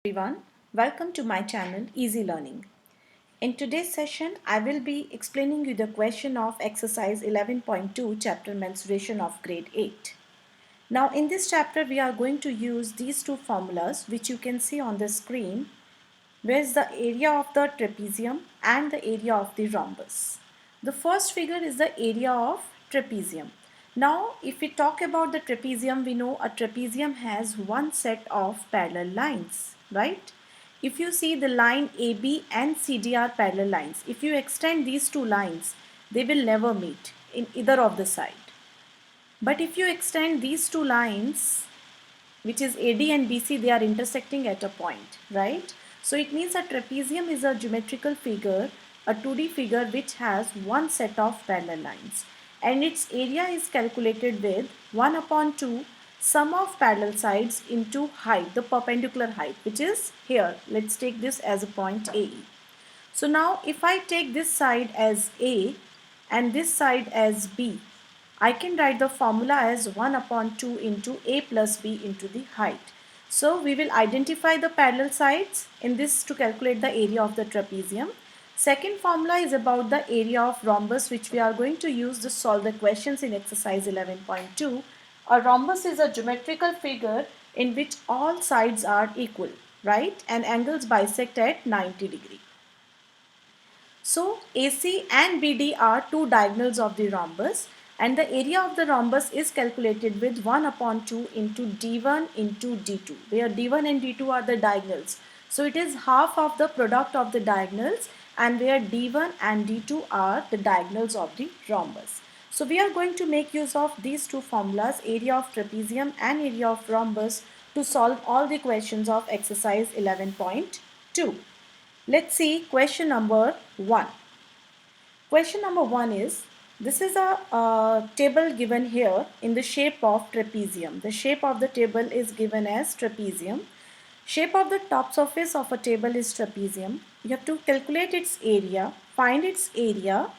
Everyone, welcome to my channel Easy Learning. In today's session, I will be explaining you the question of exercise 11.2 chapter mensuration of grade 8. Now in this chapter we are going to use these two formulas which you can see on the screen, where is the area of the trapezium and the area of the rhombus. The first figure is the area of trapezium. Now if we talk about the trapezium, we know a trapezium has one set of parallel lines, right? If you see the line AB and CD are parallel lines, if you extend these two lines, they will never meet in either of the side. But if you extend these two lines, which is AD and BC, they are intersecting at a point, right? So it means a trapezium is a geometrical figure, a 2D figure which has one set of parallel lines, and its area is calculated with 1 upon 2 sum of parallel sides into height, the perpendicular height, which is here. Let's take this as a point AE. So now if I take this side as A and this side as B, I can write the formula as 1 upon 2 into A plus B into the height. So we will identify the parallel sides in this to calculate the area of the trapezium. Second formula is about the area of rhombus, which we are going to use to solve the questions in exercise 11.2. A rhombus is a geometrical figure in which all sides are equal, right? And angles bisect at 90 degrees. So AC and BD are two diagonals of the rhombus, and the area of the rhombus is calculated with 1 upon 2 into D1 into D2, where D1 and D2 are the diagonals. So it is half of the product of the diagonals, and where D1 and D2 are the diagonals of the rhombus. So we are going to make use of these two formulas, area of trapezium and area of rhombus, to solve all the questions of exercise 11.2. Let's see question number 1. Question number 1 is, this is a table given here in the shape of trapezium. The shape of the table is given as trapezium. Shape of the top surface of a table is trapezium. You have to calculate its area, find its area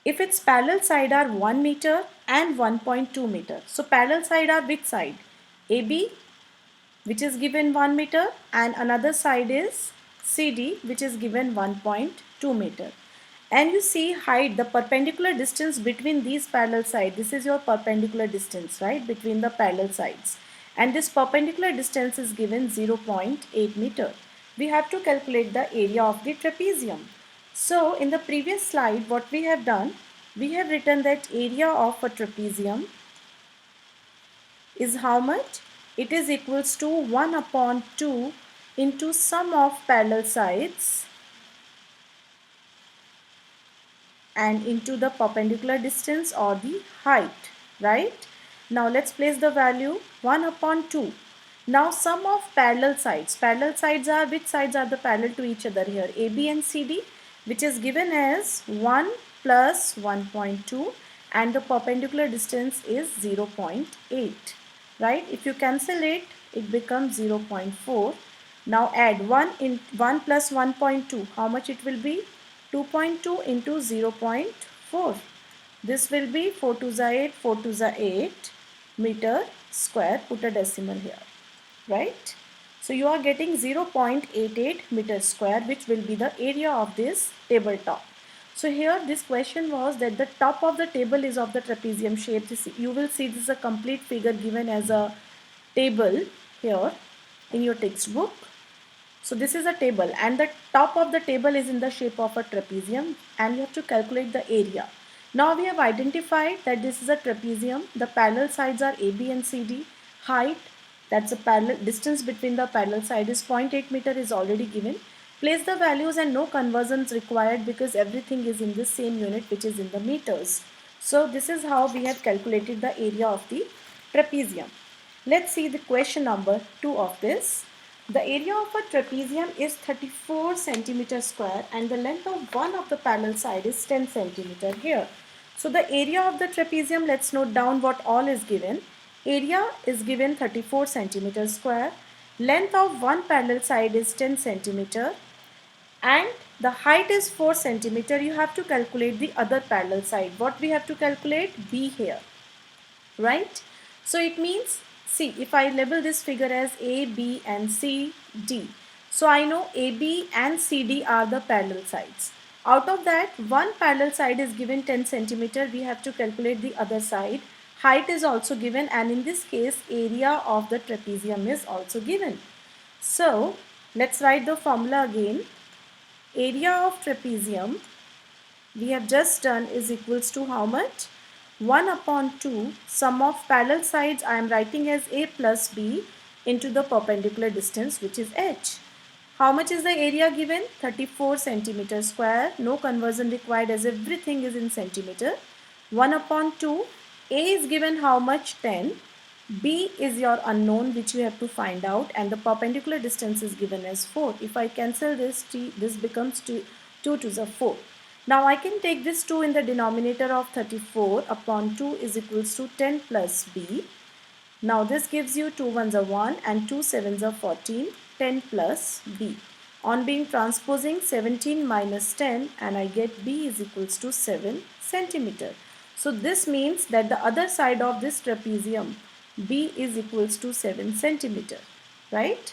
if its parallel side are 1 meter and 1.2 meter. So parallel side are which side? AB, which is given 1 meter, and another side is CD, which is given 1.2 meter. And you see height, the perpendicular distance between these parallel sides. This is your perpendicular distance, right, between the parallel sides. And this perpendicular distance is given 0.8 meter. We have to calculate the area of the trapezium. So in the previous slide, what we have done, we have written that area of a trapezium is how much? It is equals to 1 upon 2 into sum of parallel sides and into the perpendicular distance or the height, right? Now let's place the value 1 upon 2. Now sum of parallel sides. Parallel sides are, which sides are the parallel to each other here? AB and CD, which is given as 1 plus 1.2, and the perpendicular distance is 0.8. Right? If you cancel it, it becomes 0.4. Now add 1 plus 1.2. How much it will be? 2.2 into 0.4. This will be 4 to the 8, 4 to the 8 meter square. Put a decimal here. Right? So you are getting 0.88 meter square, which will be the area of this tabletop. So here this question was that the top of the table is of the trapezium shape. You will see this is a complete figure given as a table here in your textbook. So this is a table, and the top of the table is in the shape of a trapezium, and you have to calculate the area. Now we have identified that this is a trapezium. The parallel sides are AB and CD. Height, that's the parallel distance between the parallel side, is 0.8 meter, is already given. Place the values and no conversions required because everything is in the same unit, which is in the meters. So this is how we have calculated the area of the trapezium. Let's see the question number 2 of this. The area of a trapezium is 34 centimeter square and the length of one of the parallel side is 10 centimeter here. So the area of the trapezium, let's note down what all is given. Area is given 34 centimeter square. Length of one parallel side is 10 centimeter. And the height is 4 centimeter. You have to calculate the other parallel side. What we have to calculate? B here, right? So it means see, if I label this figure as A, B and C, D. So I know AB and CD are the parallel sides. Out of that, one parallel side is given 10 centimeter. We have to calculate the other side. Height is also given, and in this case, area of the trapezium is also given. So let's write the formula again. Area of trapezium we have just done is equals to how much? 1 upon 2 sum of parallel sides I am writing as A plus B into the perpendicular distance, which is H. How much is the area given? 34 centimeter square. No conversion required as everything is in centimeter. 1 upon 2. A is given how much? 10. B is your unknown which you have to find out, and the perpendicular distance is given as 4. If I cancel this, this becomes 2 to the 4. Now I can take this 2 in the denominator of 34 upon 2 is equals to 10 plus B. Now this gives you 2 ones are 1 and 2 sevens are 14, 10 plus B. On being transposing 17 minus 10, and I get B is equals to 7 centimeter. So this means that the other side of this trapezium B is equals to 7 centimeter, right?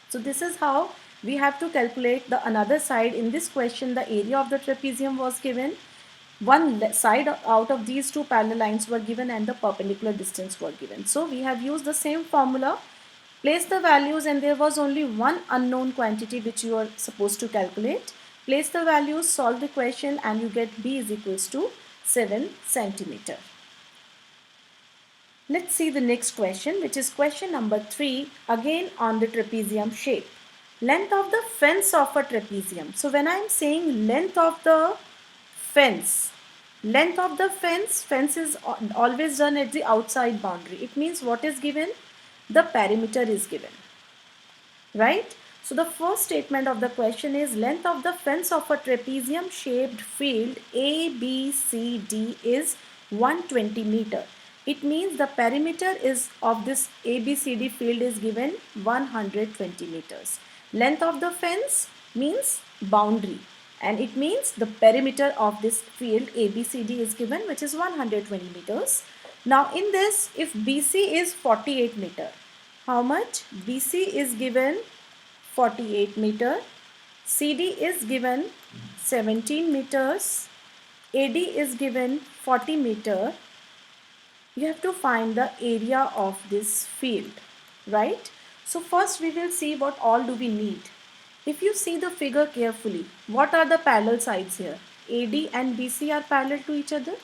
So this is how we have to calculate the another side. In this question, the area of the trapezium was given. One side out of these two parallel lines were given and the perpendicular distance were given. So we have used the same formula, place the values, and there was only one unknown quantity which you are supposed to calculate. Place the values, solve the question, and you get B is equals to 7 centimeter. Let's see the next question, which is question number 3, again on the trapezium shape. Length of the fence of a trapezium. So when I am saying length of the fence, fence is always done at the outside boundary. It means what is given? The perimeter is given, right? So the first statement of the question is length of the fence of a trapezium shaped field A, B, C, D is 120 meter. It means the perimeter is of this ABCD field is given 120 meters. Length of the fence means boundary, and it means the perimeter of this field ABCD is given, which is 120 meters. Now in this, if BC is 48 meter, how much? BC is given 48 meter, CD is given 17 meters, AD is given 40 meter. You have to find the area of this field, right? So first we will see what all do we need. If you see the figure carefully, what are the parallel sides here? AD and BC are parallel to each other,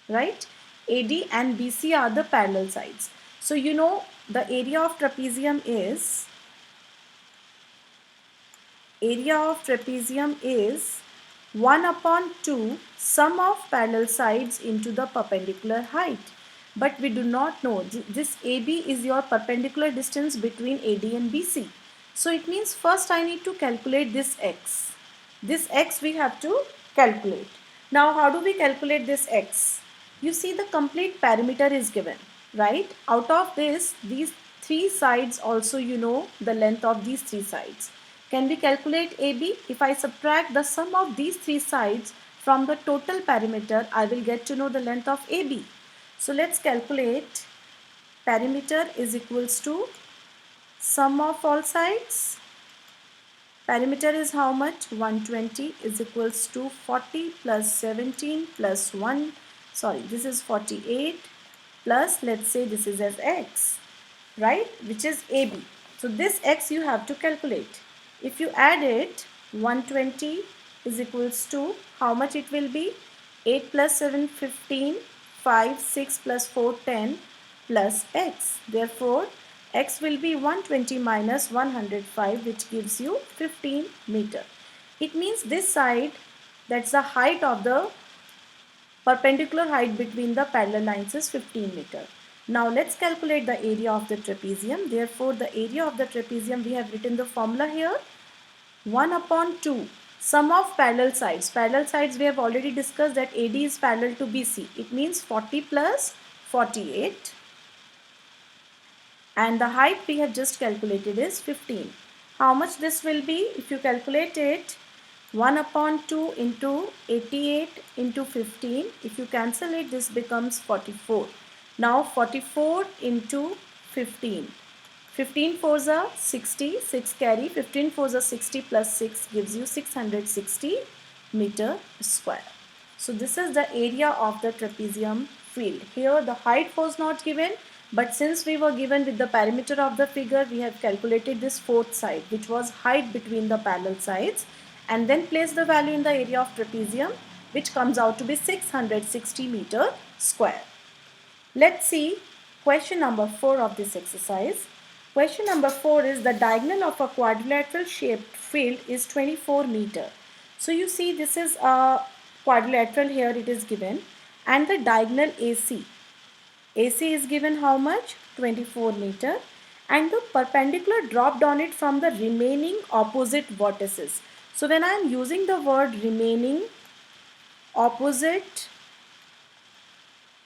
right? AD and BC are the parallel sides. So you know the area of trapezium is 1 upon 2 sum of parallel sides into the perpendicular height. But we do not know, this AB is your perpendicular distance between AD and BC. So it means first I need to calculate this x. This x we have to calculate. Now how do we calculate this x? You see the complete perimeter is given, right? Out of this, these three sides also you know the length of these three sides. Can we calculate AB? If I subtract the sum of these three sides from the total perimeter, I will get to know the length of AB. So let's calculate. Perimeter is equals to sum of all sides. Perimeter is how much? 120 is equals to 40 plus 17 plus 1. Sorry, this is 48 plus, let's say this is as x, right? Which is AB. So this x you have to calculate. If you add it, 120 is equals to how much it will be? 8 plus 7, 15, 5, 6 plus 4, 10 plus x. Therefore, x will be 120 minus 105, which gives you 15 meter. It means this side, that's the height of the perpendicular height between the parallel lines is 15 meter. Now let's calculate the area of the trapezium. Therefore, the area of the trapezium, we have written the formula here. 1 upon 2 sum of parallel sides. Parallel sides we have already discussed that AD is parallel to BC. It means 40 plus 48. And the height we have just calculated is 15. How much this will be? If you calculate it, 1 upon 2 into 88 into 15. If you cancel it, this becomes 44. Now 44 into 15. 15 fours are 60, 6 carry, 15 fours are 60 plus 6 gives you 660 meter square. So this is the area of the trapezium field. Here the height was not given, but since we were given with the perimeter of the figure, we have calculated this fourth side, which was height between the parallel sides, and then place the value in the area of trapezium, which comes out to be 660 meter square. Let's see question number 4 of this exercise. Question number 4 is the diagonal of a quadrilateral shaped field is 24 meter. So you see this is a quadrilateral, here it is given, and the diagonal AC. AC is given how much? 24 meter, and the perpendicular dropped on it from the remaining opposite vertices. So when I am using the word remaining opposite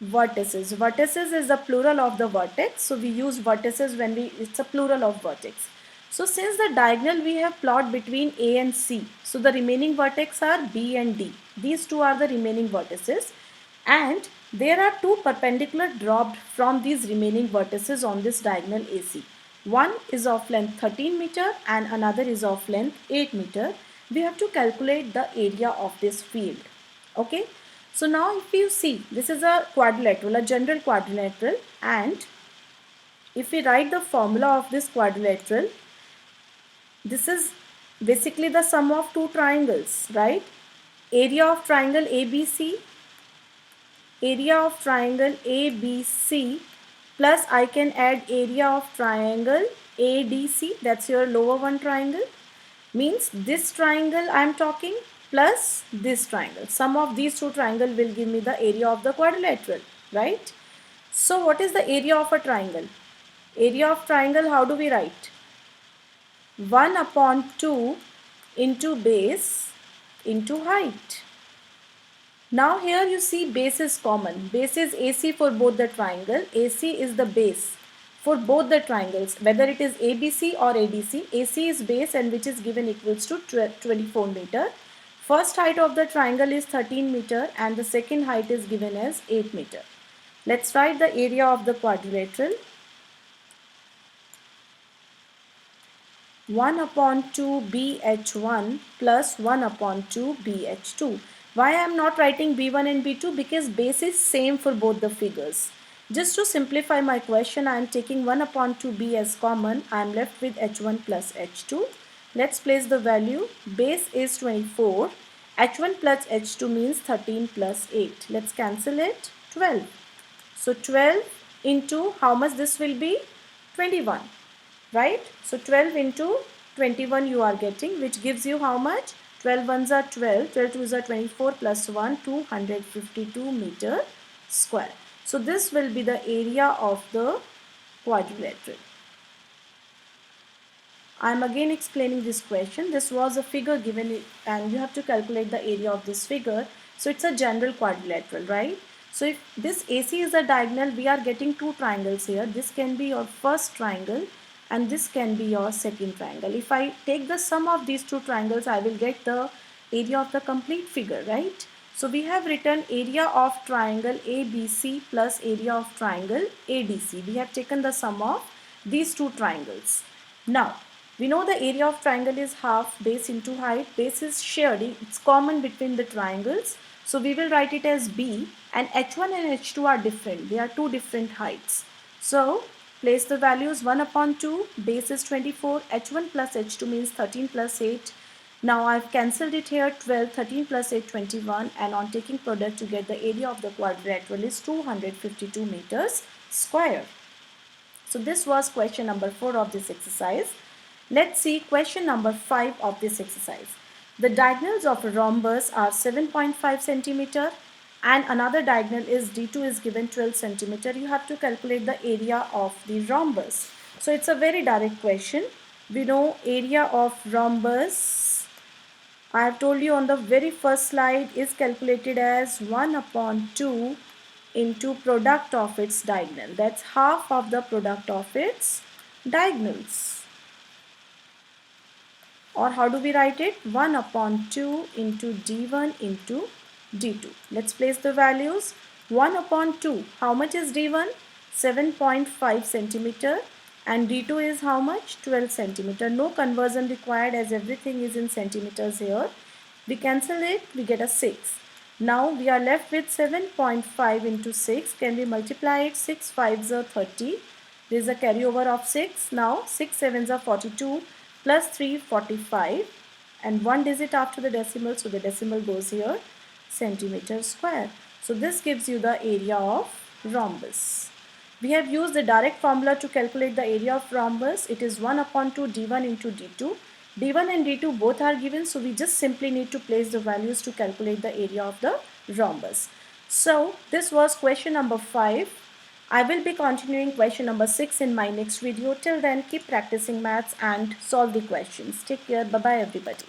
vertices. Vertices is the plural of the vertex. So we use vertices when it's a plural of vertex. So since the diagonal we have plot between A and C. So the remaining vertex are B and D. These two are the remaining vertices. And there are two perpendicular dropped from these remaining vertices on this diagonal AC. One is of length 13 meter and another is of length 8 meter. We have to calculate the area of this field. Okay. So now if you see, this is a quadrilateral, a general quadrilateral, and if we write the formula of this quadrilateral, this is basically the sum of two triangles, right? Area of triangle ABC, plus I can add area of triangle ADC, that's your lower one triangle. Means this triangle I am talking plus this triangle. Sum of these two triangles will give me the area of the quadrilateral, right? So what is the area of a triangle? Area of triangle, how do we write? 1 upon 2 into base into height. Now here you see base is common. Base is AC for both the triangle. AC is the base for both the triangles, whether it is ABC or ADC. AC is base and which is given equals to 24 meter. First height of the triangle is 13 meter and the second height is given as 8 meter. Let's write the area of the quadrilateral. 1 upon 2 BH1 plus 1 upon 2 BH2. Why I am not writing B1 and B2? Because base is same for both the figures. Just to simplify my question, I am taking 1 upon 2b as common. I am left with h1 plus h2. Let's place the value. Base is 24. h1 plus h2 means 13 plus 8. Let's cancel it. 12. So 12 into how much this will be? 21. Right? So 12 into 21 you are getting, which gives you how much? 12 ones are 12, 12 twos are 24 plus 1, 252 meter square. So this will be the area of the quadrilateral. I am again explaining this question. This was a figure given and you have to calculate the area of this figure. So it's a general quadrilateral, right? So if this AC is a diagonal, we are getting two triangles here. This can be your first triangle and this can be your second triangle. If I take the sum of these two triangles, I will get the area of the complete figure, right? So we have written area of triangle ABC plus area of triangle ADC. We have taken the sum of these two triangles. Now, we know the area of triangle is half base into height. Base is shared. It's common between the triangles. So we will write it as B, and H1 and H2 are different. They are two different heights. So place the values. 1 upon 2, base is 24, h1 plus h2 means 13 plus 8. Now I have cancelled it here, 12, 13 plus 8, 21, and on taking product to get the area of the quadrilateral is 252 meters square. So this was question number 4 of this exercise. Let's see question number 5 of this exercise. The diagonals of a rhombus are 7.5 centimeter and another diagonal is D2 is given 12 centimeter. You have to calculate the area of the rhombus. So it's a very direct question. We know area of rhombus, I have told you on the very first slide, is calculated as 1 upon 2 into product of its diagonal. That's half of the product of its diagonals. Or how do we write it? 1 upon 2 into D1 into D2. Let's place the values. 1 upon 2. How much is d1? 7.5 centimeter. And d2 is how much? 12 centimeter. No conversion required as everything is in centimeters here. We cancel it, we get a 6. Now we are left with 7.5 into 6. Can we multiply it? 6 5s are 30. There is a carryover of 6. Now 6 7s are 42 plus 3 45. And one digit after the decimal, so the decimal goes here, centimeter square. So this gives you the area of rhombus. We have used the direct formula to calculate the area of rhombus. It is 1 upon 2 d1 into d2. d1 and d2 both are given, so we just simply need to place the values to calculate the area of the rhombus. So this was question number 5. I will be continuing question number 6 in my next video. Till then, keep practicing maths and solve the questions. Take care. Bye-bye everybody.